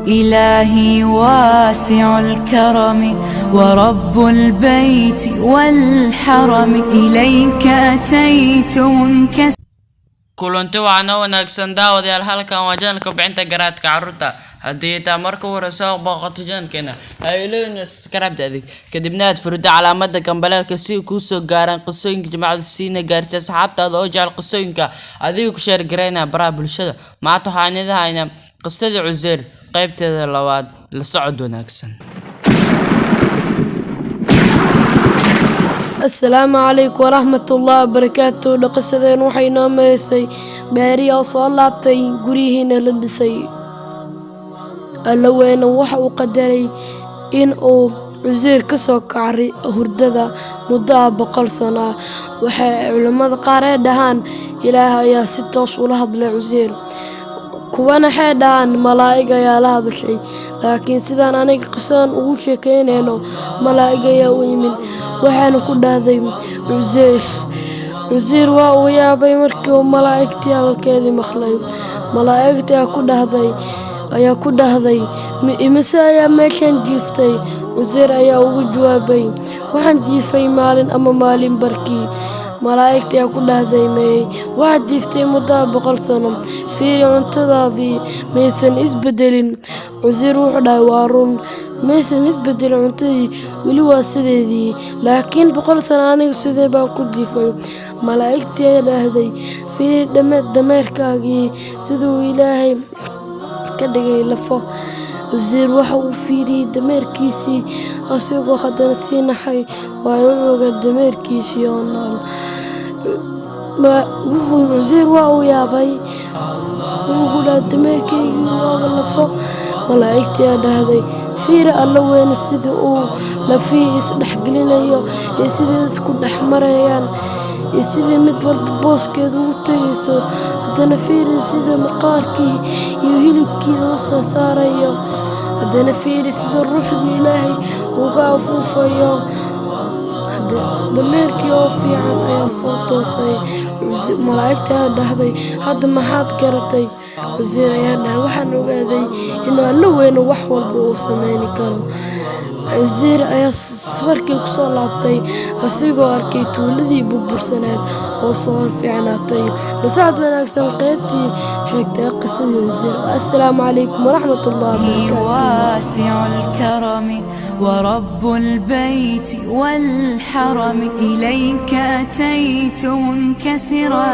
إلهي واسع الكرم ورب البيت والحرم إليك أتيت منكسرا. kulanti waxaana wanaagsan daawadayaal halkan waa janalka bixinta garaadka carruurta haddii taa marka hore soo booqato janalkeena ha ilowin subscribe adig kadibna aad furida calaamada gambaleelka si kuu soo gaaraan qisooyinka jimcada siina gaarsiisa asxaabtaada oo jecel qisooyinka adiga ku sheer gareynaa baraha bulshada maanta waxaan idin haynaa qisadii Cuseyr qaybteeda labaad la socod wanaagsan. السلام عليكم ورحمة الله وبركاته. لقصدين وحينا ميسي باري صلابتي قريهن للدسي اللوين وحو قدري إن أو عزير كسو كعري هرددا مدى بقل سنة وحي علماء قاري دهان إلها يا 16 ولهد لعزير كوانا حيدان ملائكة يا لهذا الشيء لكن سيدان أنا قصان وشي كينينو ملائكة يا ويمن waxaanu ku dhahday Cuseyr waa uu yaabay markii uu malaa'igtii hadalkeedii maqlay malaa'igtii ayaa ku dhahday imise ayaa meeshan jiiftay Cuseyr ayaa ugu jawaabay waxaan jiifay maalin ama maalin barkii malaa'igtii ayaa ku dhahday waxaad jiiftay muddo 100 sano fiiri cuntadaadii maysan isbedelin Cuseyr wuxuu dhahay waa run maysan isbedel cuntadii weli waa sideedii laakiin 100 sano anigu sidee baan ku jiifay malaa'igtii ayaa dhahday fiiri dameerkaagii siduu Ilaahay ka dhigay lafo Cuseyr waxa uu fiiriyay dameerkiisii asigoo haddana sii naxay waayo wuxuu dameerkiisii oo nool Cuseyr waa uu yaabay wuxuu dhahay dameerkaygii waa lafo malaa'igtii ayaa dhahday fiiri alla weyn sida uu lafii isdhexgelinayo iyo sida isku dhexmarayaan iyo sida mid walba booskeedu u tagayso haddana fiiri sida maqaarkii iyo hilibkii loo soo saarayo haddana fiiri sida ruuxdii Ilaahay uga afuufayo dameerkii oo fiican ayaa soo toosay malaa'igtii ayaa dhahday hadda maxaad garatay Cuseyr ayaa dhahay waxaan ogaaday inuu alla weyn wax walba uu sameyn karo Cuseyr ayaa safarkii ku soo laabtay asigoo arkay tuuladii burbursaneed oo soo fiicnaatay la socod wanaagsan qaybtii xigtay qisadii Cuseyr. Assalaamu calaykum waraxmatullaahi wabarakaatuh. واسع الكرم ورب البيت والحرم إليك أتيت منكسرا